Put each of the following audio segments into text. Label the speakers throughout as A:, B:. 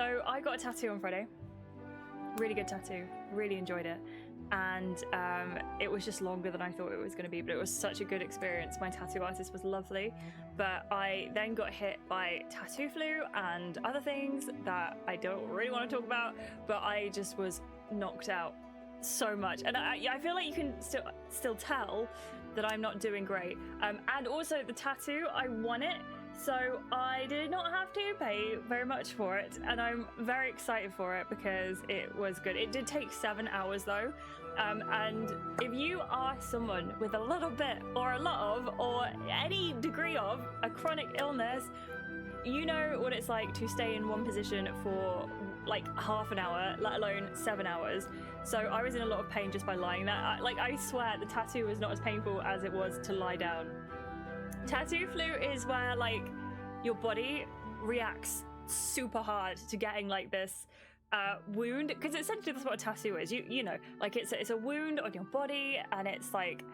A: So I got a tattoo on Friday. Really good tattoo. Really enjoyed it. And it was just longer than I thought it was going to be, but it was such a good experience. My tattoo artist was lovely, but I then got hit by tattoo flu and other things that I don't really want to talk about, but I just was knocked out so much. And I feel like you can still tell that I'm not doing great. And also the tattoo, I won it. So I did not have to pay very much for it, and I'm very excited for it because it was good. It did take 7 hours though, and if you are someone with a little bit or a lot of or any degree of a chronic illness, you know what it's like to stay in one position for like half an hour, let alone 7 hours. So I was in a lot of pain just by lying there. I swear the tattoo was not as painful as it was to lie down. Tattoo flu is where like your body reacts super hard to getting like this wound, because essentially that's what a tattoo is. You know, like it's a wound on your body, and it's like,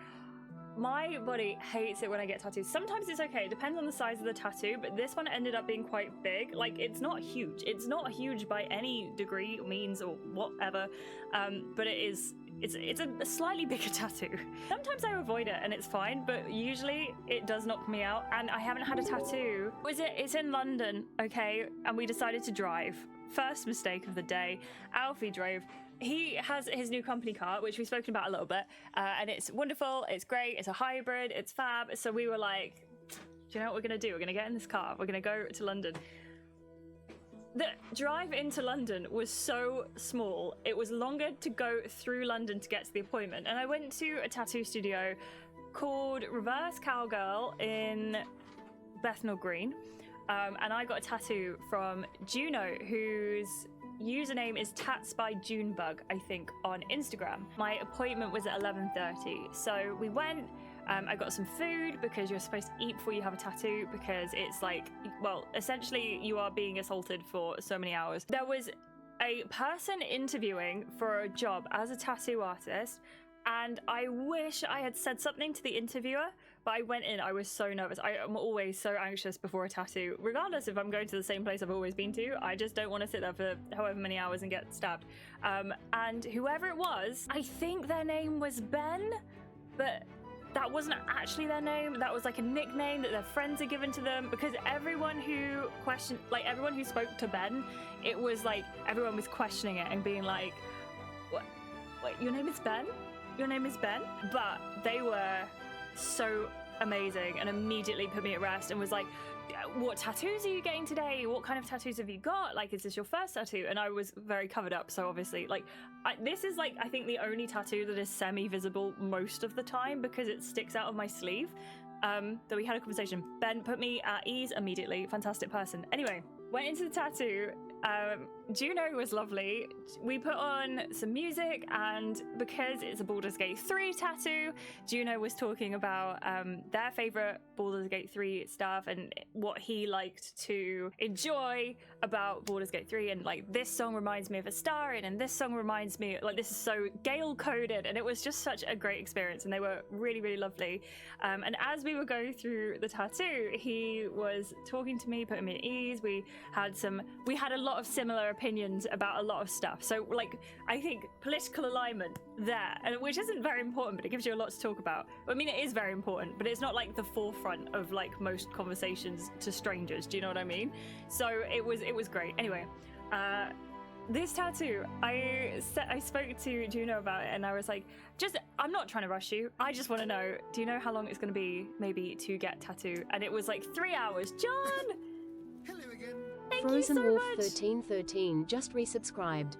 A: my body hates it when I get tattoos. Sometimes it's okay, it depends on the size of the tattoo, but this one ended up being quite big. Like, it's not huge. It's not huge by any degree, means, or whatever, but it's a slightly bigger tattoo. Sometimes I avoid it and it's fine, but usually it does knock me out, and I haven't had a tattoo. It's in London, okay, and we decided to drive. First mistake of the day. Alfie drove. He has his new company car, which we've spoken about a little bit, and it's wonderful, it's great, it's a hybrid, it's fab. So we were like, do you know what we're gonna do? We're gonna get in this car, we're gonna go to London. The drive into London was so small, it was longer to go through London to get to the appointment. And I went to a tattoo studio called Reverse Cowgirl in Bethnal Green, and I got a tattoo from Juno, whose username is Tats by Junebug, I think, on Instagram. My appointment was at 11:30, so we went. I got some food, because you're supposed to eat before you have a tattoo, because it's like, well, essentially you are being assaulted for so many hours. There was a person interviewing for a job as a tattoo artist, and I wish I had said something to the interviewer, but I went in, I was so nervous. I am always so anxious before a tattoo, regardless if I'm going to the same place I've always been to. I just don't want to sit there for however many hours and get stabbed. And whoever it was, I think their name was Ben, but that wasn't actually their name. That was like a nickname that their friends had given to them, because everyone who spoke to Ben, it was like everyone was questioning it and being like, what? Wait, your name is Ben? Your name is Ben? But they were so amazing and immediately put me at rest and was like, what tattoos are you getting today? What kind of tattoos have you got? Like, is this your first tattoo? And I was very covered up, so obviously, like, this is like, I think the only tattoo that is semi-visible most of the time, because it sticks out of my sleeve. That we had a conversation. Ben put me at ease immediately. Fantastic person. Anyway, went into the tattoo. Juno was lovely. We put on some music, and because it's a Baldur's Gate 3 tattoo, Juno was talking about their favorite Baldur's Gate 3 stuff and what he liked to enjoy about Baldur's Gate 3, and like, this song reminds me of Astarion, and this song reminds me, like, this is so Gale coded, and it was just such a great experience, and they were really, really lovely. And as we were going through the tattoo, he was talking to me, putting me at ease. We had a lot of similar opinions about a lot of stuff, so like, I think political alignment there, and which isn't very important, but it gives you a lot to talk about. I mean, it is very important, but it's not like the forefront of like most conversations to strangers, do you know what I mean? So it was great. Anyway, this tattoo, I spoke to Juno about it, and I was like, I'm not trying to rush you, I just want to know, do you know how long it's going to be maybe to get tattoo? And it was like 3 hours. John!
B: Hello again.
A: Thank
C: Frozen
A: you so
C: Wolf
A: much.
C: 1313 just resubscribed.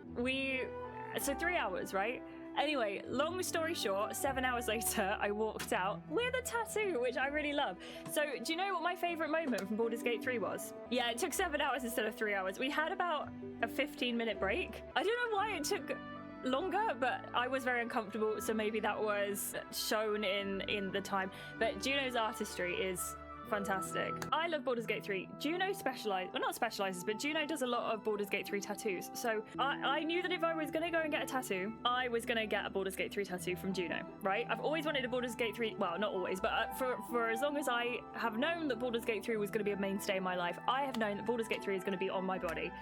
A: So 3 hours, right? Anyway, long story short, 7 hours later, I walked out with a tattoo, which I really love. So do you know what my favorite moment from Baldur's Gate 3 was? Yeah, it took 7 hours instead of 3 hours. We had about a 15-minute break. I don't know why it took longer, but I was very uncomfortable, so maybe that was shown in the time. But Juno's artistry is fantastic. I love Baldur's Gate 3. Juno not specializes, but Juno does a lot of Baldur's Gate 3 tattoos. So I knew that if I was going to go and get a tattoo, I was going to get a Baldur's Gate 3 tattoo from Juno, right? I've always wanted a Baldur's Gate 3, well, not always, but for as long as I have known that Baldur's Gate 3 was going to be a mainstay in my life, I have known that Baldur's Gate 3 is going to be on my body.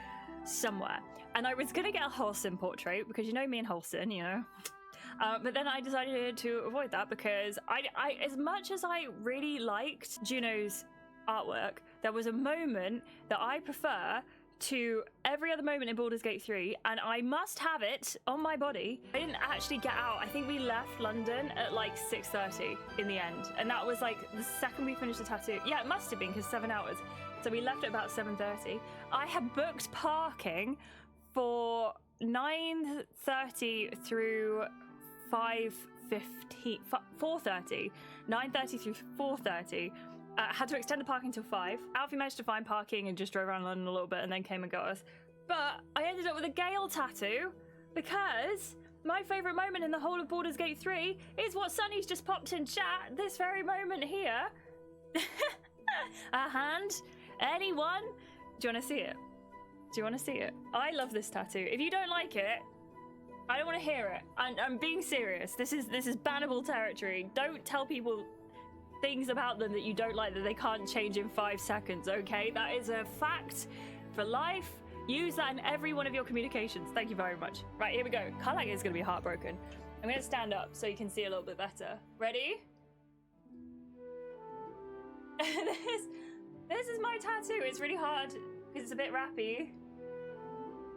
A: somewhere. And I was gonna get a Holsten portrait because you know me and Holsten, you know. But then I decided to avoid that because I as much as I really liked Juno's artwork, there was a moment that I prefer to every other moment in Baldur's Gate 3, and I must have it on my body. I didn't actually get out. I think we left London at like 6:30 in the end, and that was like the second we finished the tattoo. Yeah, it must have been because 7 hours. So we left at about 7:30. I had booked parking for 9:30 through 5:15, 4:30, 9:30 through 4:30. Had to extend the parking till 5. Alfie managed to find parking and just drove around London a little bit and then came and got us. But I ended up with a Gale tattoo because my favourite moment in the whole of Baldur's Gate 3 is what Sunny's just popped in chat, this very moment here. A hand? Anyone? Do you want to see it? Do you want to see it? I love this tattoo. If you don't like it, I don't want to hear it. I'm being serious. This is bannable territory. Don't tell people things about them that you don't like that they can't change in 5 seconds, okay? That is a fact for life. Use that in every one of your communications. Thank you very much. Right, here we go. Karlak is going to be heartbroken. I'm going to stand up so you can see a little bit better. Ready? This is my tattoo. It's really hard because it's a bit rappy.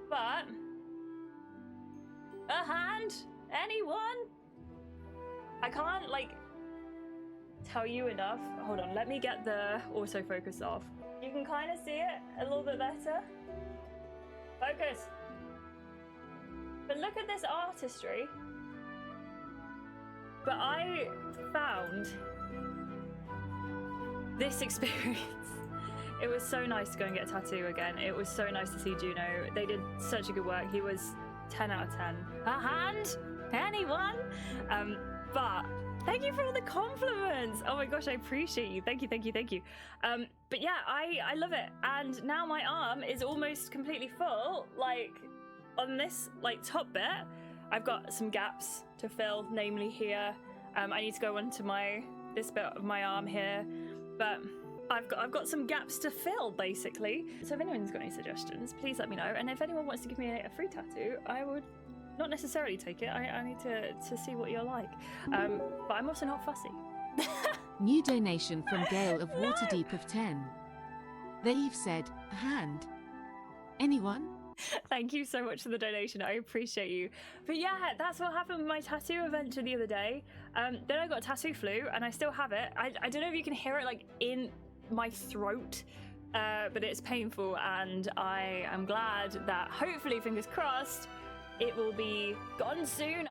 A: But a hand? Anyone? I can't, like, tell you enough. Hold on, let me get the autofocus off. You can kind of see it a little bit better. Focus. But look at this artistry. But I found this experience. It was so nice to go and get a tattoo again. It was so nice to see Juno. They did such a good work. He was 10 out of 10. A hand? Anyone? But thank you for all the compliments. Oh my gosh, I appreciate you. Thank you, thank you, thank you. But yeah, I love it. And now my arm is almost completely full. Like on this like top bit, I've got some gaps to fill, namely here. I need to go onto this bit of my arm here, but I've got some gaps to fill basically. So if anyone's got any suggestions, please let me know. And if anyone wants to give me a free tattoo, I would not necessarily take it. I need to see what you're like. But I'm also not fussy.
B: New donation from Gail of Waterdeep of 10. They've said, a hand. Anyone?
A: Thank you so much for the donation. I appreciate you. But yeah, that's what happened with my tattoo adventure the other day. Then I got a tattoo flu and I still have it. I don't know if you can hear it like in my throat, but it's painful, and I am glad that hopefully, fingers crossed, it will be gone soon.